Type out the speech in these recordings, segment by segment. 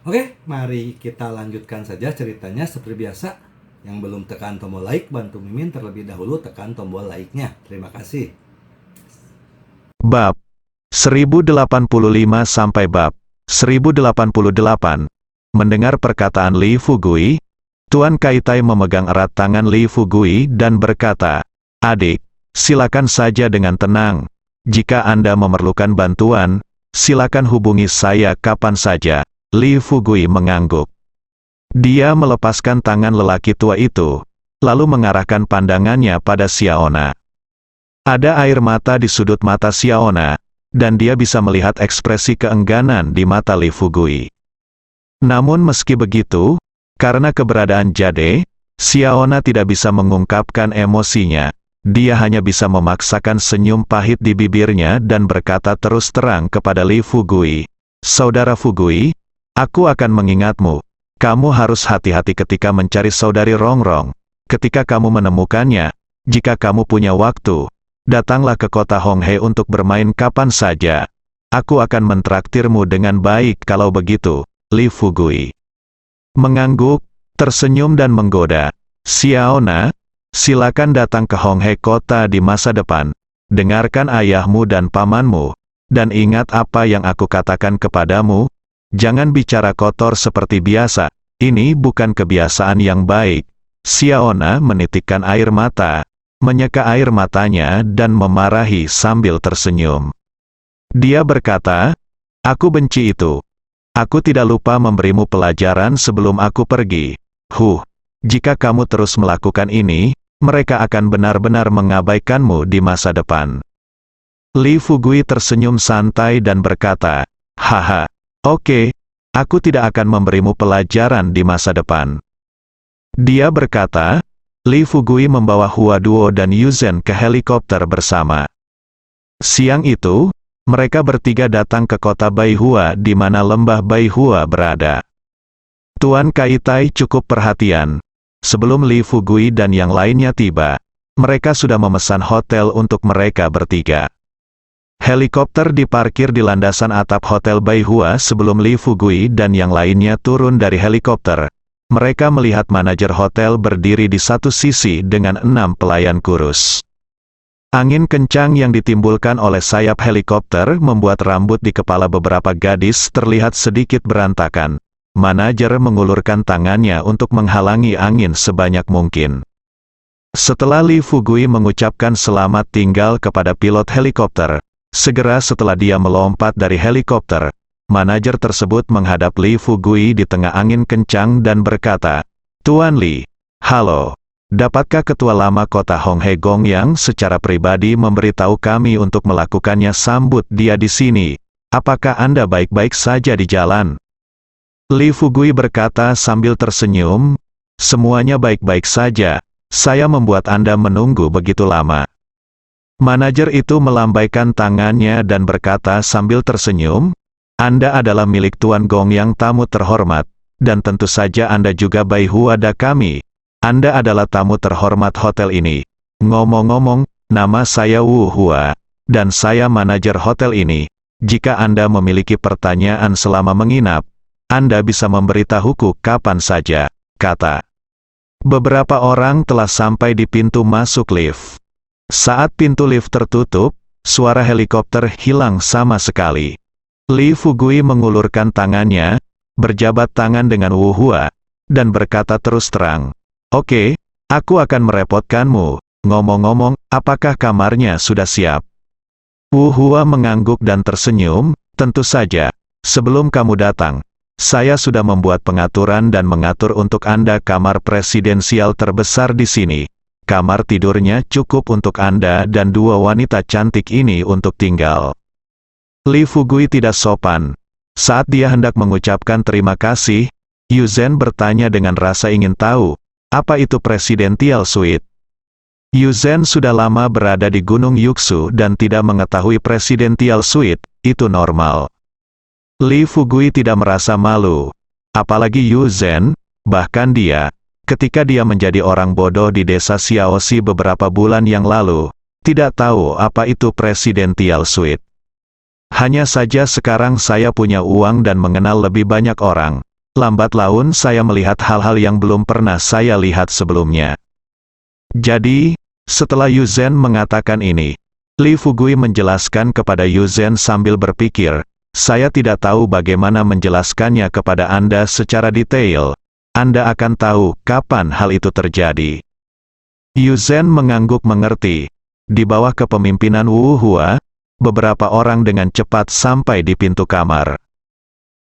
Oke, mari kita lanjutkan saja ceritanya seperti biasa. Yang belum tekan tombol like, bantu Mimin terlebih dahulu tekan tombol like-nya. Terima kasih. Bab 1085 sampai bab 1088. Mendengar perkataan Li Fugui, Tuan Kaitai memegang erat tangan Li Fugui dan berkata, "Adik, silakan saja dengan tenang. Jika Anda memerlukan bantuan, silakan hubungi saya kapan saja." Li Fugui mengangguk. Dia melepaskan tangan lelaki tua itu, lalu mengarahkan pandangannya pada Xiaona. Ada air mata di sudut mata Xiaona, dan dia bisa melihat ekspresi keengganan di mata Li Fugui. Namun meski begitu, karena keberadaan Jade, Xiaona tidak bisa mengungkapkan emosinya. Dia hanya bisa memaksakan senyum pahit di bibirnya dan berkata terus terang kepada Li Fugui, "Saudara Fugui, aku akan mengingatmu. Kamu harus hati-hati ketika mencari saudari Rongrong. Ketika kamu menemukannya, jika kamu punya waktu, datanglah ke kota Honghe untuk bermain kapan saja. Aku akan mentraktirmu dengan baik kalau begitu." Li Fugui mengangguk, tersenyum dan menggoda. "Xiaona, silakan datang ke Honghe kota di masa depan. Dengarkan ayahmu dan pamanmu, dan ingat apa yang aku katakan kepadamu. Jangan bicara kotor seperti biasa. Ini bukan kebiasaan yang baik." Xiaona menitikkan air mata, menyeka air matanya dan memarahi sambil tersenyum. Dia berkata, "Aku benci itu. Aku tidak lupa memberimu pelajaran sebelum aku pergi. Jika kamu terus melakukan ini, mereka akan benar-benar mengabaikanmu di masa depan." Li Fugui tersenyum santai dan berkata, "Haha, oke, aku tidak akan memberimu pelajaran di masa depan." Dia berkata, Li Fugui membawa Hua Duo dan Yuzhen ke helikopter bersama. Siang itu, mereka bertiga datang ke kota Baihua di mana lembah Baihua berada. Tuan Kaitai cukup perhatian. Sebelum Li Fugui dan yang lainnya tiba, mereka sudah memesan hotel untuk mereka bertiga. Helikopter diparkir di landasan atap Hotel Baihua sebelum Li Fugui dan yang lainnya turun dari helikopter. Mereka melihat manajer hotel berdiri di satu sisi dengan 6 pelayan kurus. Angin kencang yang ditimbulkan oleh sayap helikopter membuat rambut di kepala beberapa gadis terlihat sedikit berantakan. Manajer mengulurkan tangannya untuk menghalangi angin sebanyak mungkin. Setelah Li Fugui mengucapkan selamat tinggal kepada pilot helikopter, segera setelah dia melompat dari helikopter, manajer tersebut menghadap Li Fugui di tengah angin kencang dan berkata, "Tuan Li, halo. Dapatkah ketua lama kota Honghe Gongyang secara pribadi memberitahu kami untuk melakukannya sambut dia di sini? Apakah Anda baik-baik saja di jalan?" Li Fugui berkata sambil tersenyum, "Semuanya baik-baik saja. Saya membuat Anda menunggu begitu lama." Manajer itu melambaikan tangannya dan berkata sambil tersenyum, "Anda adalah milik Tuan Gongyang tamu terhormat, dan tentu saja Anda juga Baihua da kami. Anda adalah tamu terhormat hotel ini. Ngomong-ngomong, nama saya Wu Hua, dan saya manajer hotel ini. Jika Anda memiliki pertanyaan selama menginap, Anda bisa memberitahuku kapan saja," kata. Beberapa orang telah sampai di pintu masuk lift. Saat pintu lift tertutup, suara helikopter hilang sama sekali. Li Fugui mengulurkan tangannya, berjabat tangan dengan Wu Hua, dan berkata terus terang, "Oke, aku akan merepotkanmu. Ngomong-ngomong, apakah kamarnya sudah siap?" Wu Hua mengangguk dan tersenyum, "Tentu saja. Sebelum kamu datang, saya sudah membuat pengaturan dan mengatur untuk Anda kamar presidensial terbesar di sini. Kamar tidurnya cukup untuk Anda dan 2 wanita cantik ini untuk tinggal." Li Fugui tidak sopan. Saat dia hendak mengucapkan terima kasih, Yuzhen bertanya dengan rasa ingin tahu, "Apa itu Presidential Suite?" Yuzhen sudah lama berada di Gunung Yuksu dan tidak mengetahui Presidential Suite, itu normal. Li Fugui tidak merasa malu. Apalagi Yuzhen, bahkan dia, ketika dia menjadi orang bodoh di desa Xiaoxi beberapa bulan yang lalu, tidak tahu apa itu Presidential Suite. Hanya saja sekarang saya punya uang dan mengenal lebih banyak orang. lambat laun saya melihat hal-hal yang belum pernah saya lihat sebelumnya. Jadi, setelah Yuzen mengatakan ini, Li Fugui menjelaskan kepada Yuzen sambil berpikir, saya tidak tahu bagaimana menjelaskannya kepada Anda secara detail. Anda akan tahu kapan hal itu terjadi. Yuzen mengangguk mengerti. Di bawah kepemimpinan Wu Hua, beberapa orang dengan cepat sampai di pintu kamar.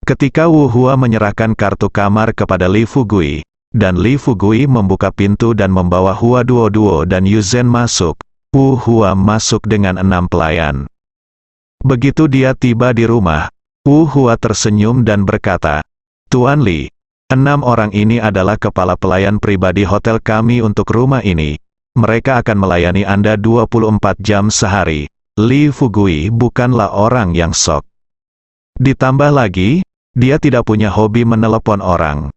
Ketika Wu Hua menyerahkan kartu kamar kepada Li Fugui, dan Li Fugui membuka pintu dan membawa Hua Duo dan Yuzen masuk, Wu Hua masuk dengan 6 pelayan. Begitu dia tiba di rumah, Wu Hua tersenyum dan berkata, Tuan Li, 6 orang ini adalah kepala pelayan pribadi hotel kami untuk rumah ini. Mereka akan melayani Anda 24 jam sehari. Li Fugui bukanlah orang yang sok. Ditambah lagi, dia tidak punya hobi menelepon orang.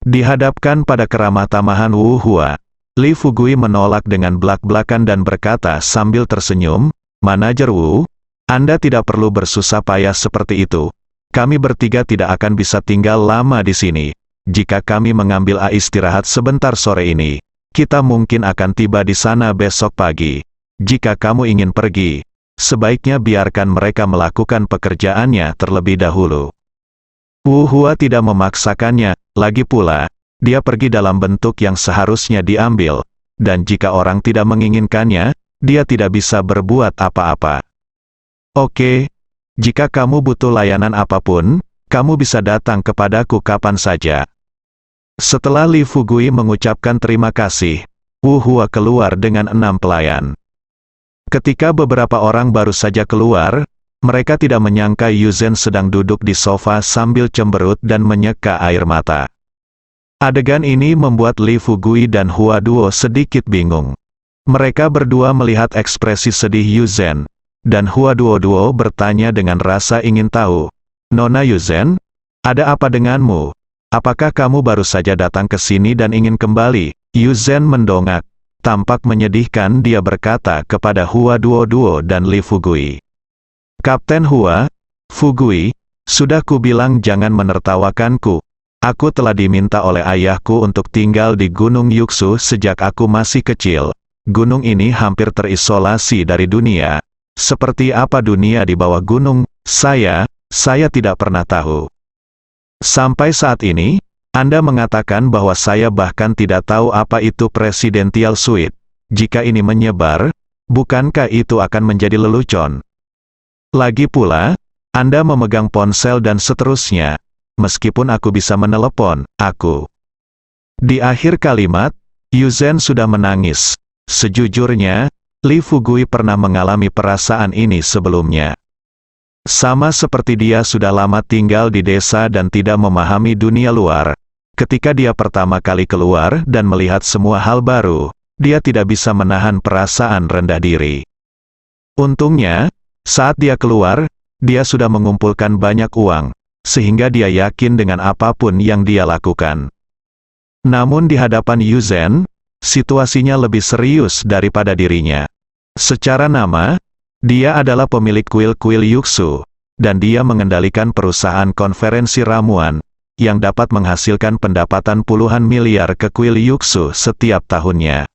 Dihadapkan pada keramah tamahan Wu Hua, Li Fugui menolak dengan belak-belakan dan berkata sambil tersenyum, Manajer Wu, Anda tidak perlu bersusah payah seperti itu. Kami bertiga tidak akan bisa tinggal lama di sini. Jika kami mengambil istirahat sebentar sore ini, kita mungkin akan tiba di sana besok pagi. Jika kamu ingin pergi, sebaiknya biarkan mereka melakukan pekerjaannya terlebih dahulu. Wu Hua tidak memaksakannya, lagi pula, dia pergi dalam bentuk yang seharusnya diambil, dan jika orang tidak menginginkannya, dia tidak bisa berbuat apa-apa. Oke, jika kamu butuh layanan apapun, kamu bisa datang kepadaku kapan saja. Setelah Li Fugui mengucapkan terima kasih, Wu Hua keluar dengan 6 pelayan. Ketika beberapa orang baru saja keluar, mereka tidak menyangka Yuzen sedang duduk di sofa sambil cemberut dan menyeka air mata. Adegan ini membuat Li Fugui dan Hua Duo sedikit bingung. Mereka berdua melihat ekspresi sedih Yuzen, dan Hua Duo bertanya dengan rasa ingin tahu, Nona Yuzen, ada apa denganmu? Apakah kamu baru saja datang ke sini dan ingin kembali? Yuzen mendongak. Tampak menyedihkan dia berkata kepada Hua Duo dan Li Fugui. Kapten Hua, Fugui, sudah kubilang jangan menertawakanku. Aku telah diminta oleh ayahku untuk tinggal di Gunung Yuksu sejak aku masih kecil. Gunung ini hampir terisolasi dari dunia. Seperti apa dunia di bawah gunung, saya tidak pernah tahu. Sampai saat ini, Anda mengatakan bahwa saya bahkan tidak tahu apa itu Presidential Suite. Jika ini menyebar, bukankah itu akan menjadi lelucon? Lagi pula, Anda memegang ponsel dan seterusnya. Meskipun aku bisa menelepon, aku. Di akhir kalimat, Yuzen sudah menangis. Sejujurnya, Li Fugui pernah mengalami perasaan ini sebelumnya. Sama seperti dia sudah lama tinggal di desa dan tidak memahami dunia luar. Ketika dia pertama kali keluar dan melihat semua hal baru, dia tidak bisa menahan perasaan rendah diri. Untungnya, saat dia keluar, dia sudah mengumpulkan banyak uang, sehingga dia yakin dengan apapun yang dia lakukan. Namun di hadapan Yuzen, situasinya lebih serius daripada dirinya. Secara nama, dia adalah pemilik kuil-kuil Yuksu, dan dia mengendalikan perusahaan konferensi ramuan, yang dapat menghasilkan pendapatan puluhan miliar ke kuil Yuksu setiap tahunnya.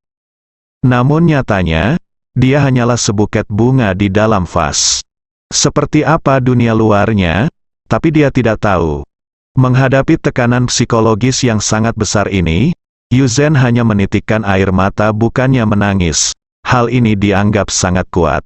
Namun nyatanya, dia hanyalah sebuket bunga di dalam vas. Seperti apa dunia luarnya, tapi dia tidak tahu. Menghadapi tekanan psikologis yang sangat besar ini, Yuzen hanya menitikkan air mata bukannya menangis. Hal ini dianggap sangat kuat.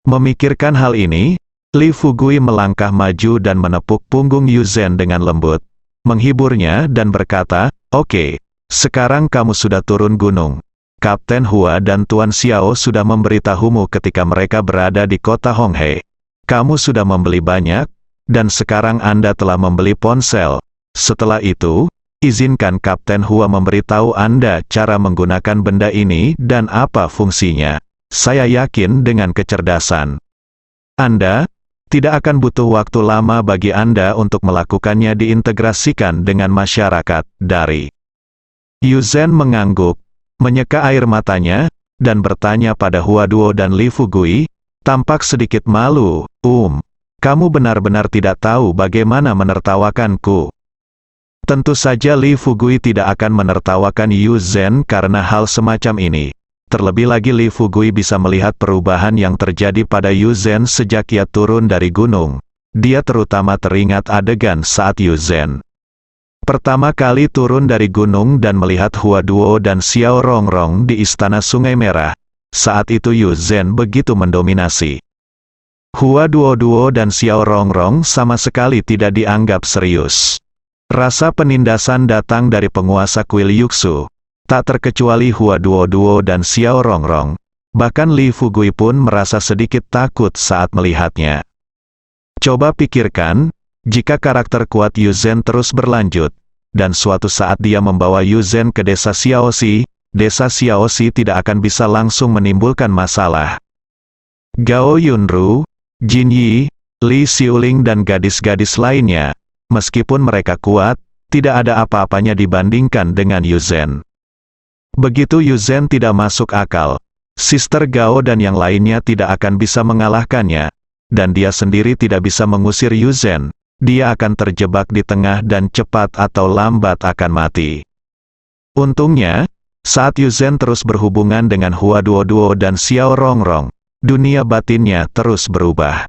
Memikirkan hal ini, Li Fugui melangkah maju dan menepuk punggung Yuzen dengan lembut, menghiburnya dan berkata, Oke, sekarang kamu sudah turun gunung. Kapten Hua dan Tuan Xiao sudah memberitahumu ketika mereka berada di kota Honghe. Kamu sudah membeli banyak, dan sekarang Anda telah membeli ponsel. Setelah itu, izinkan Kapten Hua memberitahu Anda cara menggunakan benda ini dan apa fungsinya. Saya yakin dengan kecerdasan Anda, tidak akan butuh waktu lama bagi Anda untuk melakukannya diintegrasikan dengan masyarakat. Dari Yuzen mengangguk, menyeka air matanya, dan bertanya pada Hua Duo dan Li Fugui, tampak sedikit malu, kamu benar-benar tidak tahu bagaimana menertawakanku. Tentu saja Li Fugui tidak akan menertawakan Yu Zhen karena hal semacam ini. Terlebih lagi Li Fugui bisa melihat perubahan yang terjadi pada Yu Zhen sejak ia turun dari gunung. Dia terutama teringat adegan saat Yu Zhen pertama kali turun dari gunung dan melihat Hua Duo dan Xiao Rongrong di Istana Sungai Merah. Saat itu Yu Zhen begitu mendominasi. Hua Duo dan Xiao Rongrong sama sekali tidak dianggap serius. Rasa penindasan datang dari penguasa kuil Yuxu. Tak terkecuali Hua Duo dan Xiao Rongrong. Bahkan Li Fugui pun merasa sedikit takut saat melihatnya. Coba pikirkan, jika karakter kuat Yu Zhen terus berlanjut, dan suatu saat dia membawa Yu Zhen ke desa Xiaoxi, desa Xiaoxi tidak akan bisa langsung menimbulkan masalah. Gao Yunru, Jin Yi, Li Xiuling dan gadis-gadis lainnya, meskipun mereka kuat, tidak ada apa-apanya dibandingkan dengan Yu Zhen. Begitu Yu Zhen tidak masuk akal, Sister Gao dan yang lainnya tidak akan bisa mengalahkannya, dan dia sendiri tidak bisa mengusir Yu Zhen. Dia akan terjebak di tengah dan cepat atau lambat akan mati. Untungnya, saat Yu Zhen terus berhubungan dengan Hua Duo dan Xiao Rongrong, dunia batinnya terus berubah.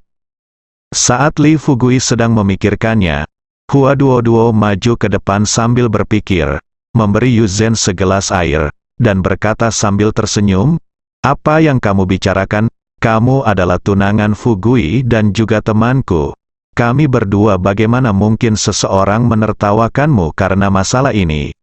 Saat Li Fugui sedang memikirkannya, Hua Duo maju ke depan sambil berpikir, memberi Yu Zhen segelas air, dan berkata sambil tersenyum, "Apa yang kamu bicarakan? Kamu adalah tunangan Fugui dan juga temanku. Kami berdua bagaimana mungkin seseorang menertawakanmu karena masalah ini?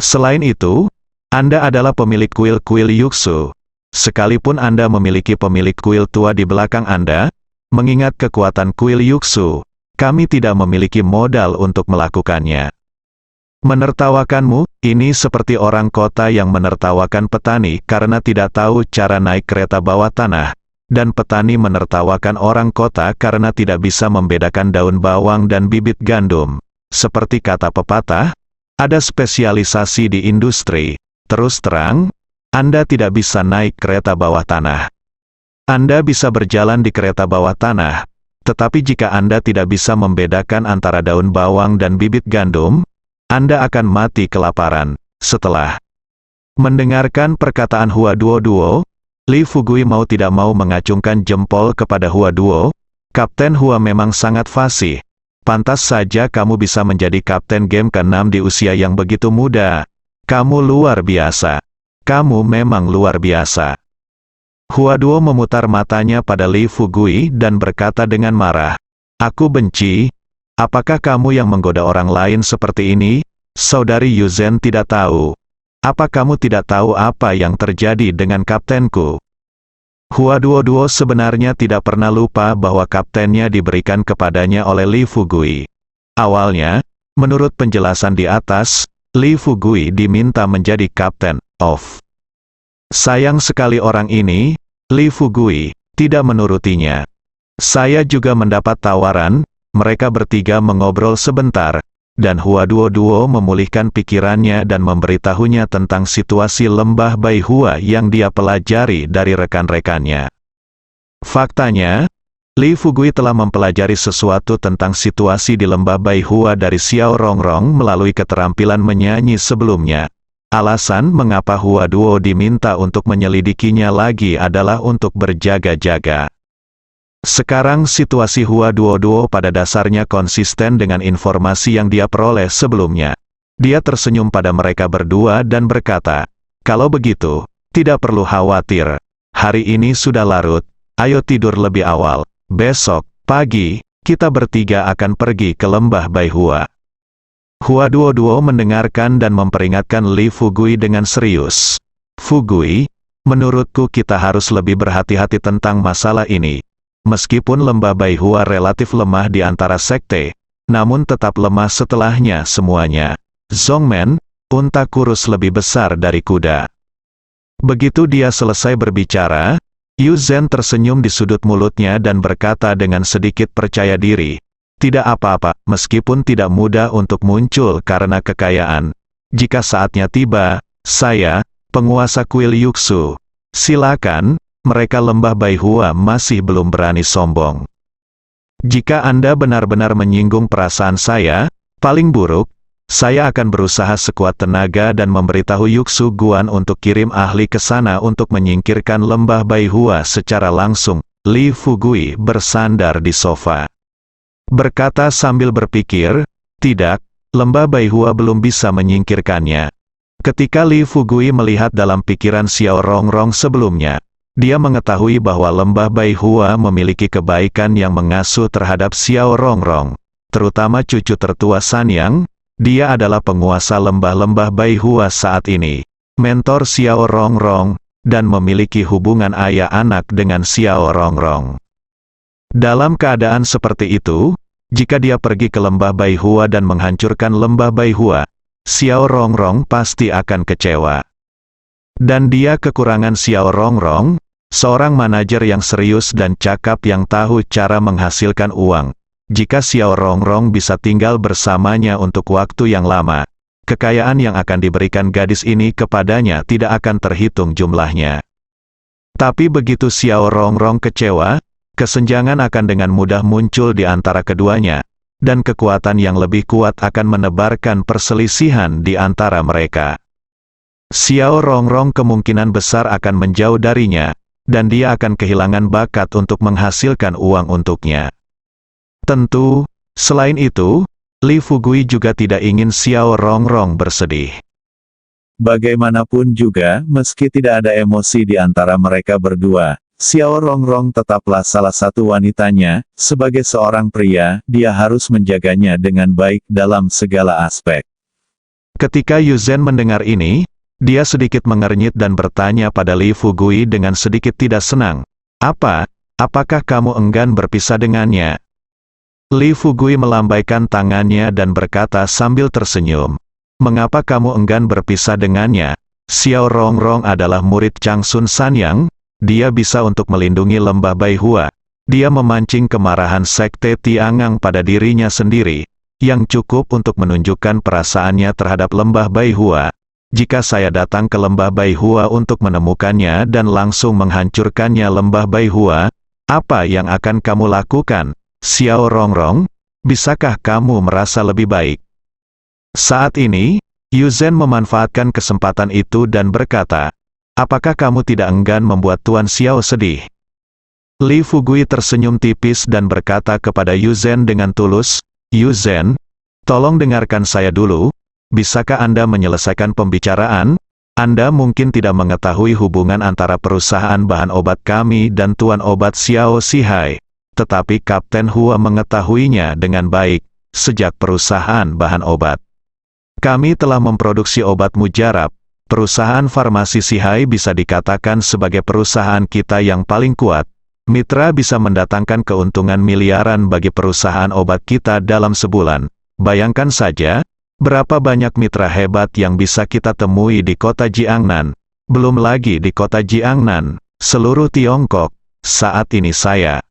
Selain itu, Anda adalah pemilik kuil Yuxu. Sekalipun Anda memiliki pemilik kuil tua di belakang Anda, mengingat kekuatan kuil Yuxu, kami tidak memiliki modal untuk melakukannya. Menertawakanmu, ini seperti orang kota yang menertawakan petani karena tidak tahu cara naik kereta bawah tanah. Dan petani menertawakan orang kota karena tidak bisa membedakan daun bawang dan bibit gandum. Seperti kata pepatah, ada spesialisasi di industri. Terus terang, Anda tidak bisa naik kereta bawah tanah. Anda bisa berjalan di kereta bawah tanah, tetapi jika Anda tidak bisa membedakan antara daun bawang dan bibit gandum, Anda akan mati kelaparan. Setelah mendengarkan perkataan Hua Duo, Li Fugui mau tidak mau mengacungkan jempol kepada Hua Duo. Kapten Hua memang sangat fasih. Pantas saja kamu bisa menjadi kapten game ke-6 di usia yang begitu muda. Kamu luar biasa. Kamu memang luar biasa. Hua Duo memutar matanya pada Li Fugui dan berkata dengan marah, "Aku benci. Apakah kamu yang menggoda orang lain seperti ini? Saudari Yu Zhen tidak tahu. Apa kamu tidak tahu apa yang terjadi dengan kaptenku?" Hua Duo sebenarnya tidak pernah lupa bahwa kaptennya diberikan kepadanya oleh Li Fugui. Awalnya, menurut penjelasan di atas, Li Fugui diminta menjadi kapten of. Sayang sekali orang ini, Li Fugui, tidak menurutinya. Saya juga mendapat tawaran, mereka bertiga mengobrol sebentar, dan Hua Duo memulihkan pikirannya dan memberitahunya tentang situasi lembah Baihua yang dia pelajari dari rekan-rekannya. Faktanya, Li Fugui telah mempelajari sesuatu tentang situasi di lembah Baihua dari Xiao Rongrong melalui keterampilan menyanyi sebelumnya. Alasan mengapa Hua Duo diminta untuk menyelidikinya lagi adalah untuk berjaga-jaga. Sekarang situasi Hua Duo pada dasarnya konsisten dengan informasi yang dia peroleh sebelumnya. Dia tersenyum pada mereka berdua dan berkata, "Kalau begitu, tidak perlu khawatir. Hari ini sudah larut, ayo tidur lebih awal. Besok, pagi, kita bertiga akan pergi ke lembah Baihua." Hua Duo mendengarkan dan memperingatkan Li Fugui dengan serius. "Fugui, menurutku kita harus lebih berhati-hati tentang masalah ini. Meskipun lembah Baihua relatif lemah di antara sekte, namun tetap lemah setelahnya semuanya. Zongmen, unta kurus lebih besar dari kuda." Begitu dia selesai berbicara, Yu Zhen tersenyum di sudut mulutnya dan berkata dengan sedikit percaya diri, "Tidak apa-apa, meskipun tidak mudah untuk muncul karena kekayaan. Jika saatnya tiba, saya, penguasa kuil Yuxu, silakan. Mereka lembah Baihua masih belum berani sombong. Jika Anda benar-benar menyinggung perasaan saya, paling buruk, Saya akan berusaha sekuat tenaga dan memberitahu Yuksu Guan untuk kirim ahli ke sana untuk menyingkirkan lembah Baihua secara langsung. Li Fugui bersandar di sofa. Berkata sambil berpikir, tidak, lembah Baihua belum bisa menyingkirkannya. Ketika Li Fugui melihat dalam pikiran Xiao Rongrong sebelumnya, dia mengetahui bahwa lembah Baihua memiliki kebaikan yang mengasuh terhadap Xiao Rongrong, terutama cucu tertua Sanyang. Dia adalah penguasa lembah-lembah Baihua saat ini, mentor Xiao Rongrong, dan memiliki hubungan ayah anak dengan Xiao Rongrong. Dalam keadaan seperti itu, jika dia pergi ke lembah Baihua dan menghancurkan lembah Baihua, Xiao Rongrong pasti akan kecewa. Dan dia kekurangan Xiao Rongrong, seorang manajer yang serius dan cakap yang tahu cara menghasilkan uang. Jika Xiao Rongrong bisa tinggal bersamanya untuk waktu yang lama, kekayaan yang akan diberikan gadis ini kepadanya tidak akan terhitung jumlahnya. Tapi begitu Xiao Rongrong kecewa, kesenjangan akan dengan mudah muncul di antara keduanya, dan kekuatan yang lebih kuat akan menebarkan perselisihan di antara mereka. Xiao Rongrong kemungkinan besar akan menjauh darinya, dan dia akan kehilangan bakat untuk menghasilkan uang untuknya. Tentu, selain itu, Li Fugui juga tidak ingin Xiao Rongrong bersedih. Bagaimanapun juga, meski tidak ada emosi di antara mereka berdua, Xiao Rongrong tetaplah salah satu wanitanya. Sebagai seorang pria, dia harus menjaganya dengan baik dalam segala aspek. Ketika Yu Zhen mendengar ini, dia sedikit mengernyit dan bertanya pada Li Fugui dengan sedikit tidak senang. Apakah kamu enggan berpisah dengannya? Li Fugui melambaikan tangannya dan berkata sambil tersenyum. Mengapa kamu enggan berpisah dengannya? Xiao Rongrong adalah murid Changsun Sanyang, dia bisa untuk melindungi lembah Baihua. Dia memancing kemarahan sekte Tiangang pada dirinya sendiri, yang cukup untuk menunjukkan perasaannya terhadap lembah Baihua. Jika saya datang ke lembah Baihua untuk menemukannya dan langsung menghancurkannya lembah Baihua, apa yang akan kamu lakukan? Xiao Rongrong, bisakah kamu merasa lebih baik? Saat ini, Yu Zhen memanfaatkan kesempatan itu dan berkata, apakah kamu tidak enggan membuat Tuan Xiao sedih? Li Fugui tersenyum tipis dan berkata kepada Yu Zhen dengan tulus, Yu Zhen, tolong dengarkan saya dulu, bisakah Anda menyelesaikan pembicaraan? Anda mungkin tidak mengetahui hubungan antara perusahaan bahan obat kami dan Tuan Obat Xiao Sihai. Tetapi Kapten Hua mengetahuinya dengan baik, sejak perusahaan bahan obat. Kami telah memproduksi obat mujarab, perusahaan farmasi Sihai bisa dikatakan sebagai perusahaan kita yang paling kuat. Mitra bisa mendatangkan keuntungan miliaran bagi perusahaan obat kita dalam sebulan. Bayangkan saja, berapa banyak mitra hebat yang bisa kita temui di kota Jiangnan. Belum lagi di kota Jiangnan, seluruh Tiongkok, saat ini saya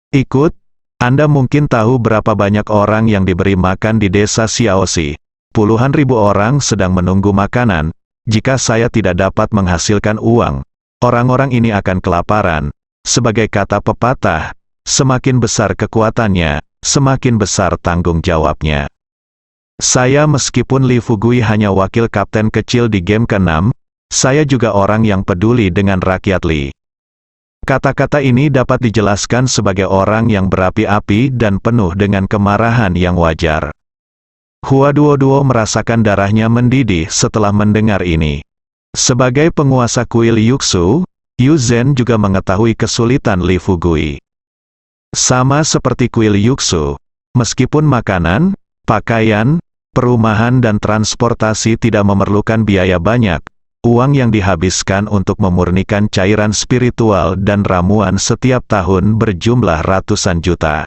ikut. Anda mungkin tahu berapa banyak orang yang diberi makan di desa Xiaoxi. Puluhan ribu orang sedang menunggu makanan. Jika saya tidak dapat menghasilkan uang, orang-orang ini akan kelaparan. Sebagai kata pepatah, semakin besar kekuatannya, semakin besar tanggung jawabnya. Saya meskipun Li Fugui hanya wakil kapten kecil di game ke-6, saya juga orang yang peduli dengan rakyat Li. Kata-kata ini dapat dijelaskan sebagai orang yang berapi-api dan penuh dengan kemarahan yang wajar. Hua Duo merasakan darahnya mendidih setelah mendengar ini. Sebagai penguasa kuil Yuksu, Yu Zhen juga mengetahui kesulitan Li Fugui. Sama seperti kuil Yuksu, meskipun makanan, pakaian, perumahan dan transportasi tidak memerlukan biaya banyak, uang yang dihabiskan untuk memurnikan cairan spiritual dan ramuan setiap tahun berjumlah ratusan juta.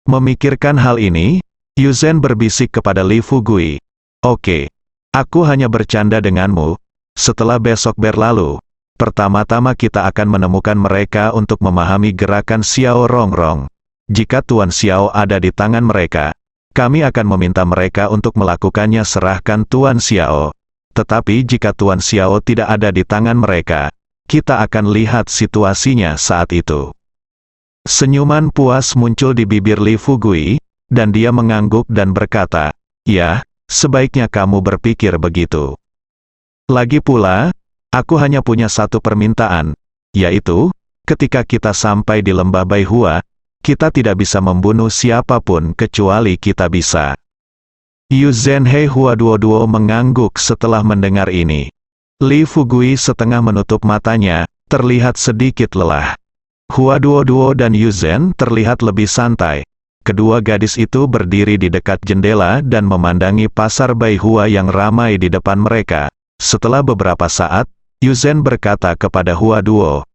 Memikirkan hal ini, Yu Zhen berbisik kepada Li Fugui, "Oke, aku hanya bercanda denganmu. Setelah besok berlalu, pertama-tama kita akan menemukan mereka untuk memahami gerakan Xiao Rongrong. Jika Tuan Xiao ada di tangan mereka, kami akan meminta mereka untuk melakukannya serahkan Tuan Xiao. Tetapi jika Tuan Xiao tidak ada di tangan mereka, kita akan lihat situasinya saat itu." Senyuman puas muncul di bibir Li Fugui, dan dia mengangguk dan berkata, "Ya, Sebaiknya kamu berpikir begitu. Lagi pula, aku hanya punya satu permintaan, yaitu, ketika kita sampai di lembah Baihua, kita tidak bisa membunuh siapapun kecuali kita bisa. Yu Zhenhe Hua Duo mengangguk setelah mendengar ini. Li Fugui setengah menutup matanya, terlihat sedikit lelah. Hua Duo dan Yu Zhen terlihat lebih santai. Kedua gadis itu berdiri di dekat jendela dan memandangi pasar Baihua yang ramai di depan mereka. Setelah beberapa saat, Yu Zhen berkata kepada Hua Duo,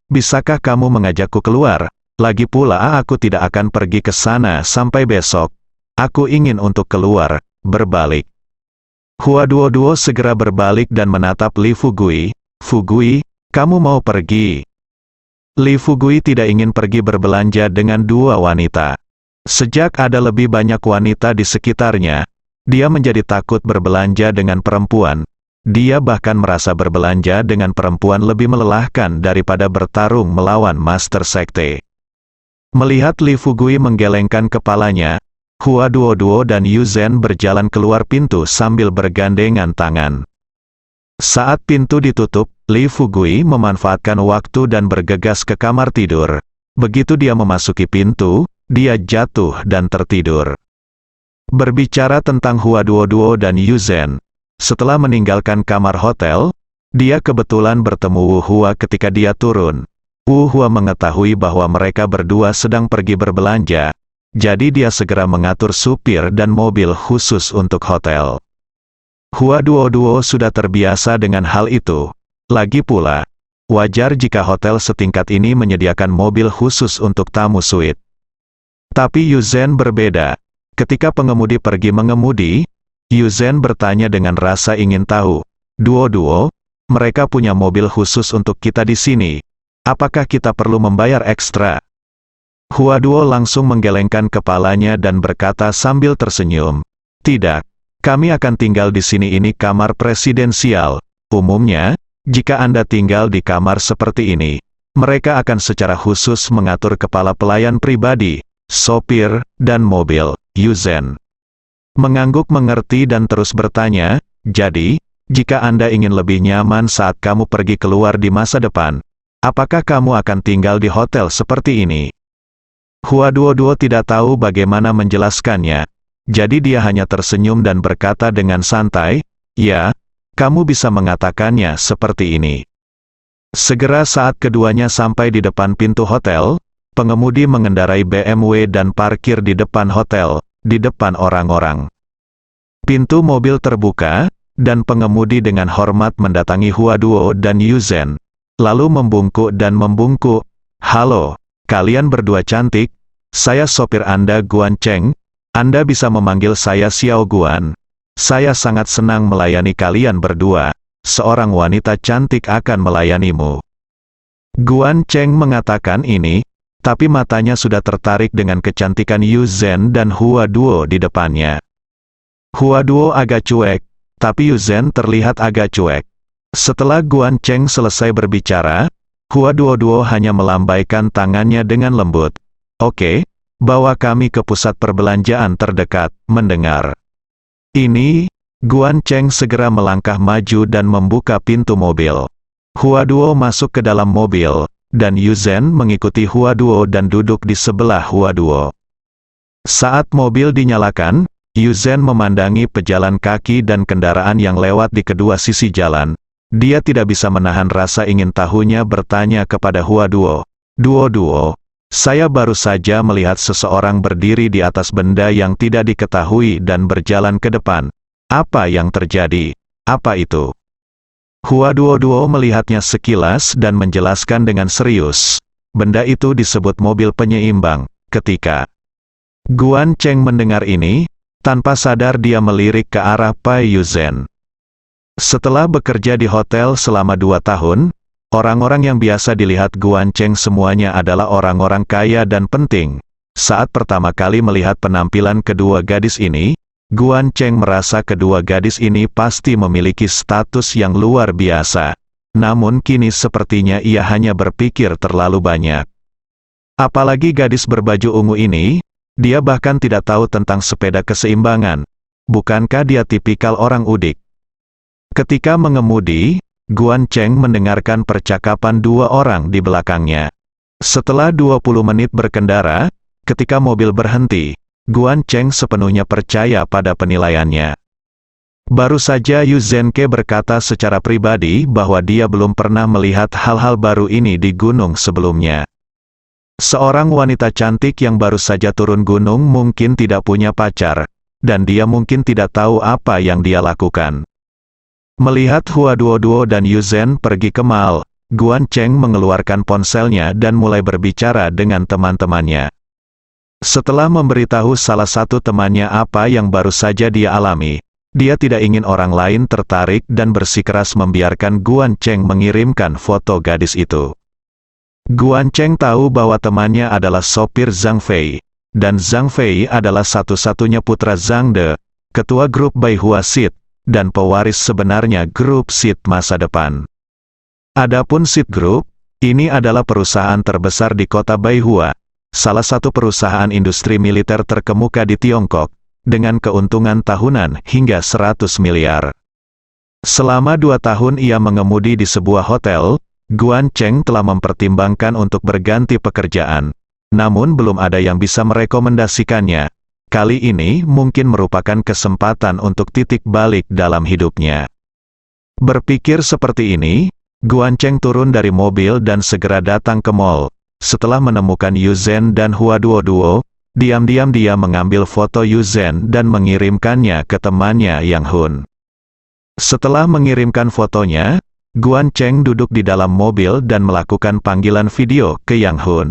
bisakah kamu mengajakku keluar? Lagi pula aku tidak akan pergi ke sana sampai besok. Aku ingin untuk keluar, berbalik. Hua Duo segera berbalik dan menatap Li Fugui. Fugui, kamu mau pergi? Li Fugui tidak ingin pergi berbelanja dengan dua wanita. Sejak ada lebih banyak wanita di sekitarnya, dia menjadi takut berbelanja dengan perempuan. Dia bahkan merasa berbelanja dengan perempuan lebih melelahkan daripada bertarung melawan Master Sekte. Melihat Li Fugui menggelengkan kepalanya, Hua Duo dan Yu Zhen berjalan keluar pintu sambil bergandengan tangan. Saat pintu ditutup, Li Fugui memanfaatkan waktu dan bergegas ke kamar tidur. Begitu dia memasuki pintu, dia jatuh dan tertidur. Berbicara tentang Hua Duo dan Yu Zhen, setelah meninggalkan kamar hotel, dia kebetulan bertemu Wu Hua ketika dia turun. Wu Hua mengetahui bahwa mereka berdua sedang pergi berbelanja, jadi dia segera mengatur supir dan mobil khusus untuk hotel. Hua Duo sudah terbiasa dengan hal itu. Lagi pula, wajar jika hotel setingkat ini menyediakan mobil khusus untuk tamu suite. Tapi Yu Zhen berbeda. Ketika pengemudi pergi mengemudi, Yu Zhen bertanya dengan rasa ingin tahu, Duo, mereka punya mobil khusus untuk kita di sini. Apakah kita perlu membayar ekstra? Hua Duo langsung menggelengkan kepalanya dan berkata sambil tersenyum, tidak, kami akan tinggal di sini, ini kamar presidensial. Umumnya, jika Anda tinggal di kamar seperti ini, mereka akan secara khusus mengatur kepala pelayan pribadi, sopir, dan mobil. Yu Zhen mengangguk mengerti dan terus bertanya, jadi, jika Anda ingin lebih nyaman saat kamu pergi keluar di masa depan, apakah kamu akan tinggal di hotel seperti ini? Hua Duo tidak tahu bagaimana menjelaskannya, jadi dia hanya tersenyum dan berkata dengan santai, ya, kamu bisa mengatakannya seperti ini. Segera saat keduanya sampai di depan pintu hotel, pengemudi mengendarai BMW dan parkir di depan hotel, di depan orang-orang. Pintu mobil terbuka, dan pengemudi dengan hormat mendatangi Hua Duo dan Yu Zhen, lalu membungkuk, halo, kalian berdua cantik, saya sopir Anda Guan Cheng, Anda bisa memanggil saya Xiao Guan. Saya sangat senang melayani kalian berdua, seorang wanita cantik akan melayanimu. Guan Cheng mengatakan ini, tapi matanya sudah tertarik dengan kecantikan Yu Zhen dan Hua Duo di depannya. Hua Duo agak cuek, tapi Yu Zhen terlihat agak cuek. Setelah Guan Cheng selesai berbicara, Hua Duo hanya melambaikan tangannya dengan lembut. Oke, bawa kami ke pusat perbelanjaan terdekat, mendengar. Ini, Guan Cheng segera melangkah maju dan membuka pintu mobil. Hua Duo masuk ke dalam mobil, dan Yu Zhen mengikuti Hua Duo dan duduk di sebelah Hua Duo. Saat mobil dinyalakan, Yu Zhen memandangi pejalan kaki dan kendaraan yang lewat di kedua sisi jalan. Dia tidak bisa menahan rasa ingin tahunya bertanya kepada Hua Duo. Duo, saya baru saja melihat seseorang berdiri di atas benda yang tidak diketahui dan berjalan ke depan. Apa yang terjadi? Apa itu? Hua Duo melihatnya sekilas dan menjelaskan dengan serius. Benda itu disebut mobil penyeimbang. Ketika Guan Cheng mendengar ini, tanpa sadar dia melirik ke arah Pai Yu Zhen. Setelah bekerja di hotel selama 2 tahun, orang-orang yang biasa dilihat Guan Cheng semuanya adalah orang-orang kaya dan penting. Saat pertama kali melihat penampilan kedua gadis ini, Guan Cheng merasa kedua gadis ini pasti memiliki status yang luar biasa. Namun kini sepertinya ia hanya berpikir terlalu banyak. Apalagi gadis berbaju ungu ini, dia bahkan tidak tahu tentang sepeda keseimbangan. bukankah dia tipikal orang udik? Ketika mengemudi, Guan Cheng mendengarkan percakapan dua orang di belakangnya. Setelah 20 menit berkendara, ketika mobil berhenti, Guan Cheng sepenuhnya percaya pada penilaiannya. Baru saja Yu Zhenke berkata secara pribadi bahwa dia belum pernah melihat hal-hal baru ini di gunung sebelumnya. Seorang wanita cantik yang baru saja turun gunung mungkin tidak punya pacar, dan dia mungkin tidak tahu apa yang dia lakukan. Melihat Hua Duoduo dan Yu Zhen pergi ke mall, Guan Cheng mengeluarkan ponselnya dan mulai berbicara dengan teman-temannya. Setelah memberitahu salah satu temannya apa yang baru saja dia alami, dia tidak ingin orang lain tertarik dan bersikeras membiarkan Guan Cheng mengirimkan foto gadis itu. Guan Cheng tahu bahwa temannya adalah sopir Zhang Fei, dan Zhang Fei adalah satu-satunya putra Zhang De, ketua grup Baihua Seed, dan pewaris sebenarnya grup Seed masa depan. Adapun Seed Group, ini adalah perusahaan terbesar di kota Baihua, salah satu perusahaan industri militer terkemuka di Tiongkok, dengan keuntungan tahunan hingga 100 miliar. Selama 2 tahun ia mengemudi di sebuah hotel, Guan Cheng telah mempertimbangkan untuk berganti pekerjaan, namun belum ada yang bisa merekomendasikannya. Kali ini mungkin merupakan kesempatan untuk titik balik dalam hidupnya. Berpikir seperti ini, Guan Cheng turun dari mobil dan segera datang ke mall. Setelah menemukan Yu Zhen dan Hua Duoduo, diam-diam dia mengambil foto Yu Zhen dan mengirimkannya ke temannya Yang Hun. Setelah mengirimkan fotonya, Guan Cheng duduk di dalam mobil dan melakukan panggilan video ke Yang Hun.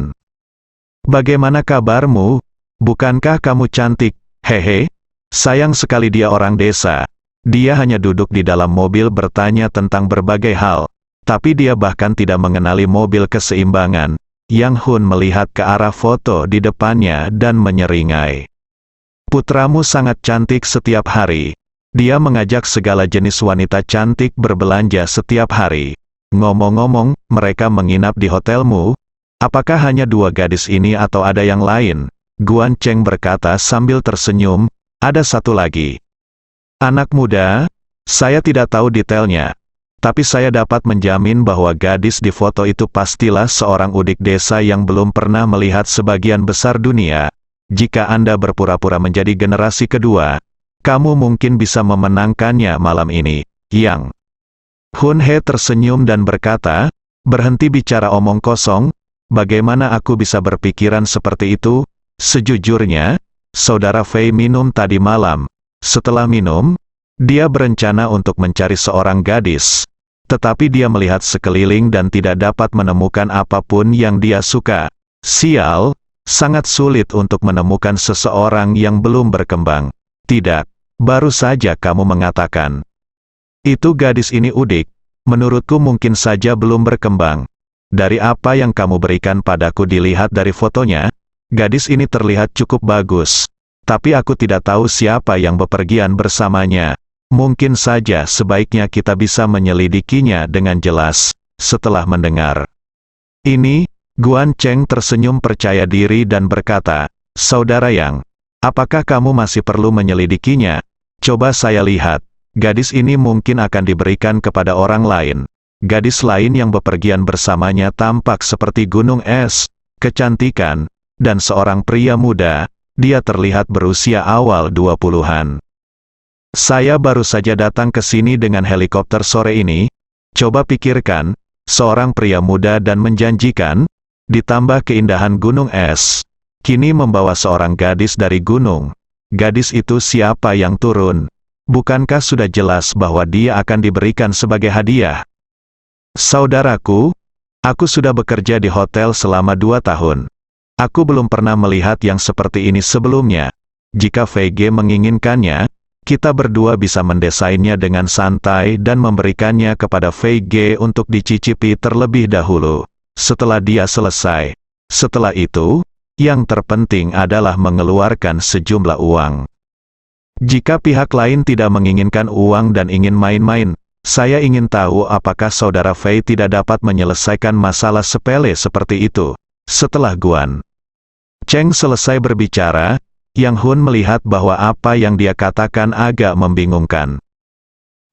"Bagaimana kabarmu? Bukankah kamu cantik? Hehe." Sayang sekali dia orang desa. Dia hanya duduk di dalam mobil bertanya tentang berbagai hal, tapi dia bahkan tidak mengenali mobil keseimbangan. Yang Hun melihat ke arah foto di depannya dan menyeringai. "Putramu sangat cantik setiap hari. Dia mengajak segala jenis wanita cantik berbelanja setiap hari. Ngomong-ngomong, mereka menginap di hotelmu? Apakah hanya 2 gadis ini atau ada yang lain?" Guan Cheng berkata sambil tersenyum, "Ada satu lagi. Anak muda, saya tidak tahu detailnya. Tapi saya dapat menjamin bahwa gadis di foto itu pastilah seorang udik desa yang belum pernah melihat sebagian besar dunia. Jika Anda berpura-pura menjadi generasi kedua, kamu mungkin bisa memenangkannya malam ini." Yang Hun He tersenyum dan berkata, "Berhenti bicara omong kosong, bagaimana aku bisa berpikiran seperti itu? Sejujurnya, Saudara Fei minum tadi malam. Setelah minum, dia berencana untuk mencari seorang gadis. Tetapi dia melihat sekeliling dan tidak dapat menemukan apapun yang dia suka. Sial, sangat sulit untuk menemukan seseorang yang belum berkembang." "Tidak, baru saja kamu mengatakan itu gadis ini udik. Menurutku mungkin saja belum berkembang. Dari apa yang kamu berikan padaku dilihat dari fotonya, gadis ini terlihat cukup bagus. Tapi aku tidak tahu siapa yang bepergian bersamanya. Mungkin saja sebaiknya kita bisa menyelidikinya dengan jelas." Setelah mendengar ini, Guan Cheng tersenyum percaya diri dan berkata, "Saudara Yang, apakah kamu masih perlu menyelidikinya? Coba saya lihat. Gadis ini mungkin akan diberikan kepada orang lain. Gadis lain yang bepergian bersamanya tampak seperti gunung es, kecantikan, dan seorang pria muda. Dia terlihat berusia awal 20-an. Saya baru saja datang ke sini dengan helikopter sore ini. Coba pikirkan, seorang pria muda dan menjanjikan, ditambah keindahan gunung es, kini membawa seorang gadis dari gunung. Gadis itu siapa yang turun? Bukankah sudah jelas bahwa dia akan diberikan sebagai hadiah?" "Saudaraku, aku sudah bekerja di hotel selama 2 tahun. Aku belum pernah melihat yang seperti ini sebelumnya. Jika VG menginginkannya, kita berdua bisa mendesainnya dengan santai dan memberikannya kepada VG untuk dicicipi terlebih dahulu. Setelah dia selesai. Setelah itu, yang terpenting adalah mengeluarkan sejumlah uang. Jika pihak lain tidak menginginkan uang dan ingin main-main, saya ingin tahu apakah Saudara Fei tidak dapat menyelesaikan masalah sepele seperti itu." Setelah Guan Cheng selesai berbicara, Yang Hun melihat bahwa apa yang dia katakan agak membingungkan.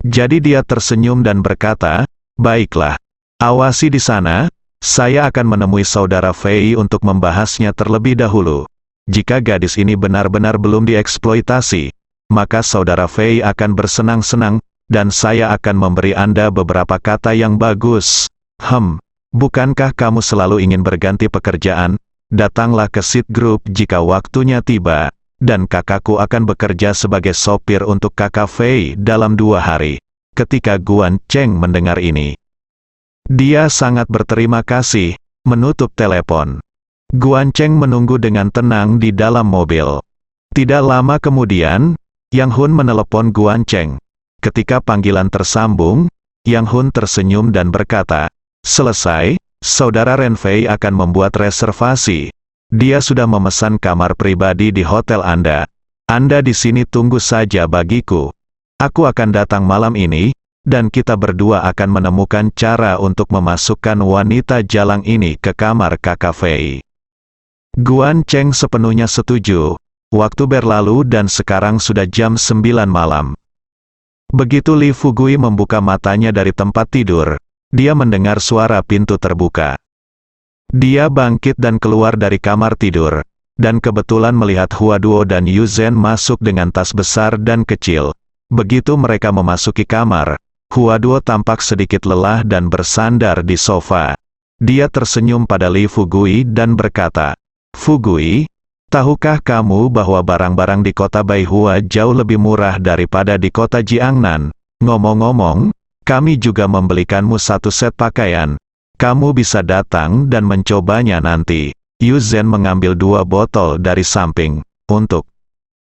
Jadi dia tersenyum dan berkata, "Baiklah. Awasi di sana, saya akan menemui saudara Fei untuk membahasnya terlebih dahulu. Jika gadis ini benar-benar belum dieksploitasi, maka saudara Fei akan bersenang-senang, dan saya akan memberi Anda beberapa kata yang bagus. Bukankah kamu selalu ingin berganti pekerjaan? Datanglah ke Seed Group jika waktunya tiba, dan kakakku akan bekerja sebagai sopir untuk kakak Fei dalam 2 hari. Ketika Guan Cheng mendengar ini, dia sangat berterima kasih, menutup telepon. Guan Cheng menunggu dengan tenang di dalam mobil. Tidak lama kemudian, Yang Hun menelepon Guan Cheng. Ketika panggilan tersambung, Yang Hun tersenyum dan berkata, "Selesai, Saudara Ren Fei akan membuat reservasi. Dia sudah memesan kamar pribadi di hotel Anda. Anda di sini tunggu saja bagiku. Aku akan datang malam ini, dan kita berdua akan menemukan cara untuk memasukkan wanita jalang ini ke kamar kakak Fei." Guan Cheng sepenuhnya setuju. Waktu berlalu dan sekarang sudah jam 9 malam. Begitu Li Fugui membuka matanya dari tempat tidur, dia mendengar suara pintu terbuka. Dia bangkit dan keluar dari kamar tidur, dan kebetulan melihat Hua Duo dan Yu Zhen masuk dengan tas besar dan kecil. Begitu mereka memasuki kamar, Hua Duo tampak sedikit lelah dan bersandar di sofa. Dia tersenyum pada Li Fugui dan berkata, "Fugui, tahukah kamu bahwa barang-barang di kota Baihua jauh lebih murah daripada di kota Jiangnan? Ngomong-ngomong, kami juga membelikanmu 1 set pakaian. Kamu bisa datang dan mencobanya nanti." Yu Zhen mengambil 2 botol dari samping. Untuk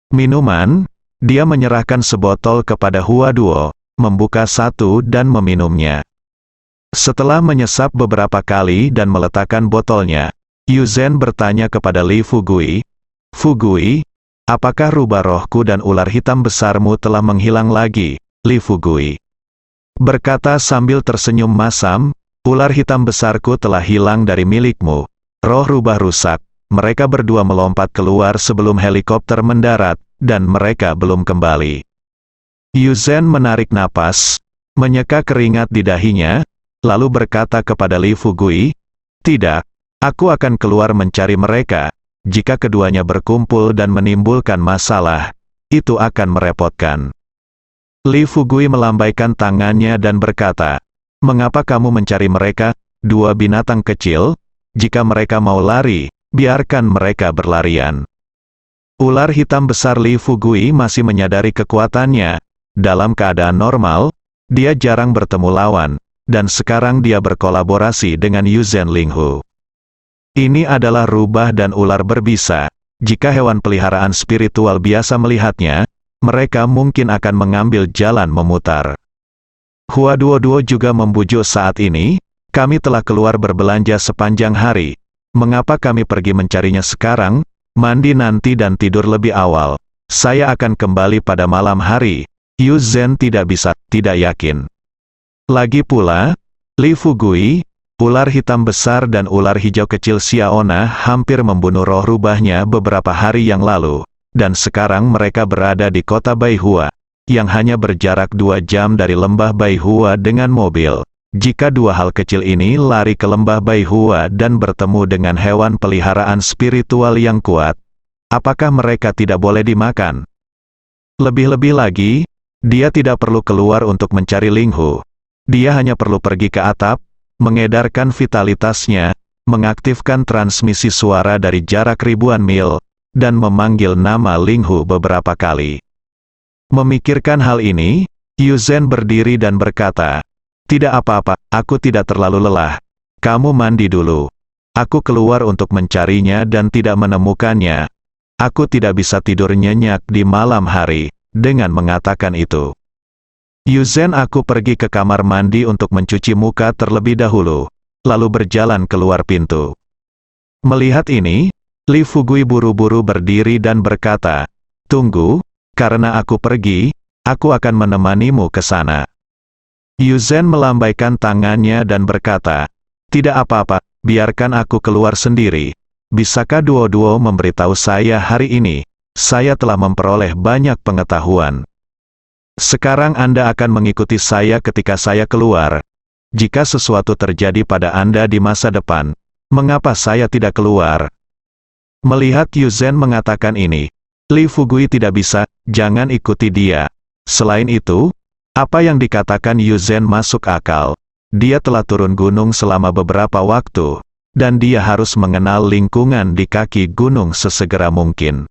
minuman, dia menyerahkan sebotol kepada Hua Duo, membuka 1 dan meminumnya. Setelah menyesap beberapa kali dan meletakkan botolnya, Yu Zhen bertanya kepada Li Fugui, "Fugui, apakah rubah rohku dan ular hitam besarmu telah menghilang lagi?" Li Fugui berkata sambil tersenyum masam, "Ular hitam besarku telah hilang dari milikmu. Roh rubah rusak." Mereka berdua melompat keluar sebelum helikopter mendarat, dan mereka belum kembali. Yu Zhen menarik napas, menyeka keringat di dahinya, lalu berkata kepada Li Fugui, "Tidak, aku akan keluar mencari mereka. Jika keduanya berkumpul dan menimbulkan masalah, itu akan merepotkan." Li Fugui melambaikan tangannya dan berkata, "Mengapa kamu mencari mereka, 2 binatang kecil? Jika mereka mau lari, biarkan mereka berlarian." Ular hitam besar Li Fugui masih menyadari kekuatannya. Dalam keadaan normal, dia jarang bertemu lawan, dan sekarang dia berkolaborasi dengan Yu Zhen Linghu. Ini adalah rubah dan ular berbisa. Jika hewan peliharaan spiritual biasa melihatnya, mereka mungkin akan mengambil jalan memutar. Hua Duo juga membujuk saat ini, "Kami telah keluar berbelanja sepanjang hari. Mengapa kami pergi mencarinya sekarang? Mandi nanti dan tidur lebih awal. Saya akan kembali pada malam hari." Yu Zhen tidak yakin. Lagi pula, Li Fugui, ular hitam besar dan ular hijau kecil Xiaona hampir membunuh roh rubahnya beberapa hari yang lalu. Dan sekarang mereka berada di kota Baihua, yang hanya berjarak 2 jam dari lembah Baihua dengan mobil. Jika 2 hal kecil ini lari ke lembah Baihua dan bertemu dengan hewan peliharaan spiritual yang kuat, apakah mereka tidak boleh dimakan? Lebih-lebih lagi, dia tidak perlu keluar untuk mencari Linghu. Dia hanya perlu pergi ke atap, mengedarkan vitalitasnya, mengaktifkan transmisi suara dari jarak ribuan mil, dan memanggil nama Linghu beberapa kali. Memikirkan hal ini, Yu Zhen berdiri dan berkata, "Tidak apa-apa, aku tidak terlalu lelah. Kamu mandi dulu. Aku keluar untuk mencarinya dan tidak menemukannya. Aku tidak bisa tidur nyenyak di malam hari." Dengan mengatakan itu, Yu Zhen aku pergi ke kamar mandi untuk mencuci muka terlebih dahulu, lalu berjalan keluar pintu. Melihat ini, Li Fugui buru-buru berdiri dan berkata, "Tunggu, karena aku pergi, aku akan menemanimu ke sana." Yu Zhen melambaikan tangannya dan berkata, "Tidak apa-apa, biarkan aku keluar sendiri. Bisakah Duo memberitahu saya hari ini, saya telah memperoleh banyak pengetahuan. Sekarang Anda akan mengikuti saya ketika saya keluar. Jika sesuatu terjadi pada Anda di masa depan, mengapa saya tidak keluar?" Melihat Yu Zhen mengatakan ini, Li Fugui tidak bisa, jangan ikuti dia. Selain itu, apa yang dikatakan Yu Zhen masuk akal. Dia telah turun gunung selama beberapa waktu, dan dia harus mengenal lingkungan di kaki gunung sesegera mungkin.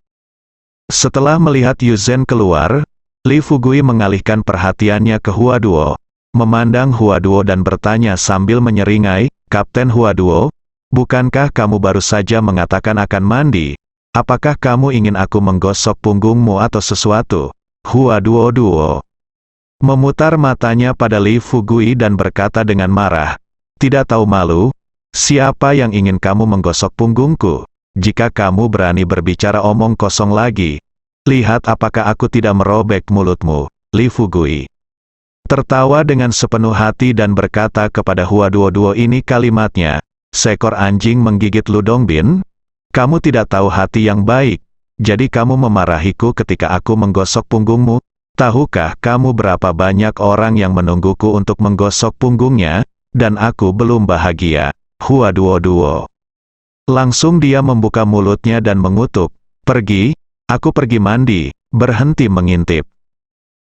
Setelah melihat Yu Zhen keluar, Li Fugui mengalihkan perhatiannya ke Huaduo, memandang Huaduo dan bertanya sambil menyeringai, "Kapten Huaduo, bukankah kamu baru saja mengatakan akan mandi? Apakah kamu ingin aku menggosok punggungmu atau sesuatu?" Huaduo memutar matanya pada Li Fugui dan berkata dengan marah, "Tidak tahu malu? Siapa yang ingin kamu menggosok punggungku? Jika kamu berani berbicara omong kosong lagi, lihat apakah aku tidak merobek mulutmu." Li Fugui tertawa dengan sepenuh hati dan berkata kepada Huaduo, "Ini kalimatnya, seekor anjing menggigit Ludongbin? Kamu tidak tahu hati yang baik, jadi kamu memarahiku ketika aku menggosok punggungmu? Tahukah kamu berapa banyak orang yang menungguku untuk menggosok punggungnya, dan aku belum bahagia?" Huaduo langsung dia membuka mulutnya dan mengutuk, "Pergi, aku pergi mandi, berhenti mengintip."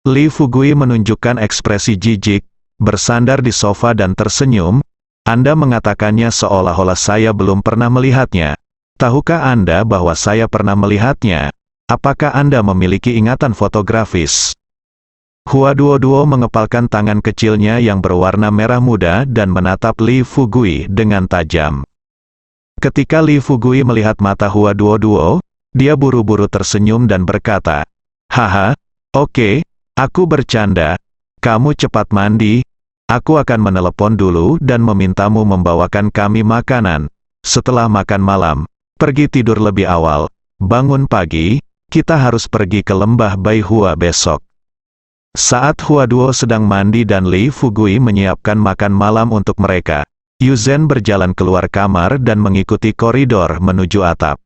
Li Fugui menunjukkan ekspresi jijik, bersandar di sofa dan tersenyum. "Anda mengatakannya seolah-olah saya belum pernah melihatnya. Tahukah Anda bahwa saya pernah melihatnya? Apakah Anda memiliki ingatan fotografis?" Huaduo mengepalkan tangan kecilnya yang berwarna merah muda dan menatap Li Fugui dengan tajam. Ketika Li Fugui melihat mata Huaduo, dia buru-buru tersenyum dan berkata, "Haha, oke, aku bercanda. Kamu cepat mandi. Aku akan menelepon dulu dan memintamu membawakan kami makanan. Setelah makan malam, pergi tidur lebih awal. Bangun pagi, kita harus pergi ke lembah Baihua besok." Saat Huaduo sedang mandi dan Li Fugui menyiapkan makan malam untuk mereka, Yu Zhen berjalan keluar kamar dan mengikuti koridor menuju atap.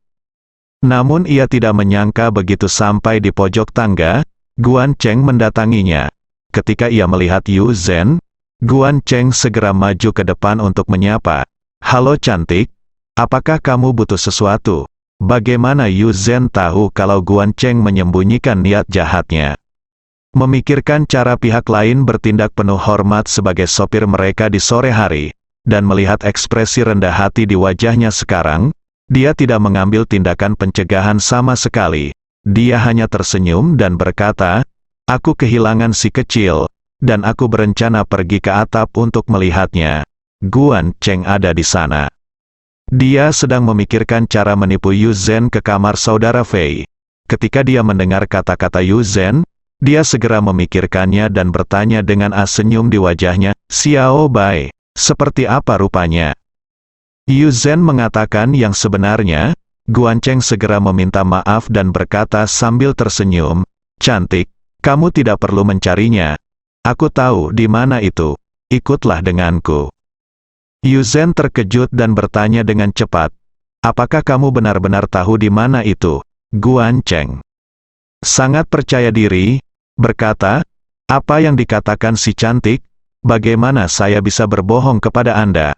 Namun ia tidak menyangka begitu sampai di pojok tangga, Guan Cheng mendatanginya. Ketika ia melihat Yu Zhen, Guan Cheng segera maju ke depan untuk menyapa, "Halo cantik, apakah kamu butuh sesuatu?" Bagaimana Yu Zhen tahu kalau Guan Cheng menyembunyikan niat jahatnya? Memikirkan cara pihak lain bertindak penuh hormat sebagai sopir mereka di sore hari, dan melihat ekspresi rendah hati di wajahnya sekarang, dia tidak mengambil tindakan pencegahan sama sekali. Dia hanya tersenyum dan berkata, "Aku kehilangan si kecil, dan aku berencana pergi ke atap untuk melihatnya." Guan Cheng ada di sana. Dia sedang memikirkan cara menipu Yu Zhen ke kamar saudara Fei. Ketika dia mendengar kata-kata Yu Zhen, dia segera memikirkannya dan bertanya dengan senyum di wajahnya, "Xiao Bai, seperti apa rupanya?" Yu Zhen mengatakan yang sebenarnya. Guan Cheng segera meminta maaf dan berkata sambil tersenyum, "Cantik, kamu tidak perlu mencarinya. Aku tahu di mana itu. Ikutlah denganku." Yu Zhen terkejut dan bertanya dengan cepat, "Apakah kamu benar-benar tahu di mana itu?" Guan Cheng sangat percaya diri, berkata, "Apa yang dikatakan si cantik? Bagaimana saya bisa berbohong kepada Anda?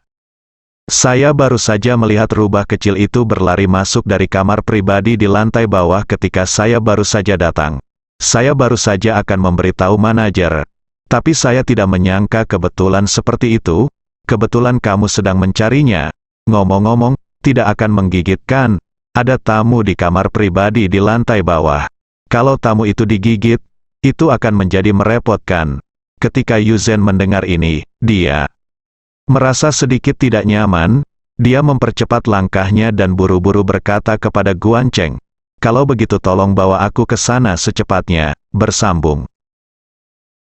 Saya baru saja melihat rubah kecil itu berlari masuk dari kamar pribadi di lantai bawah ketika saya baru saja datang. Saya baru saja akan memberitahu manajer. Tapi saya tidak menyangka kebetulan seperti itu. Kebetulan kamu sedang mencarinya. Ngomong-ngomong, tidak akan menggigitkan. Ada tamu di kamar pribadi di lantai bawah. Kalau tamu itu digigit, itu akan menjadi merepotkan." Ketika Yu Zhen mendengar ini, dia merasa sedikit tidak nyaman. Dia mempercepat langkahnya dan buru-buru berkata kepada Guan Cheng, "Kalau begitu tolong bawa aku ke sana secepatnya." Bersambung.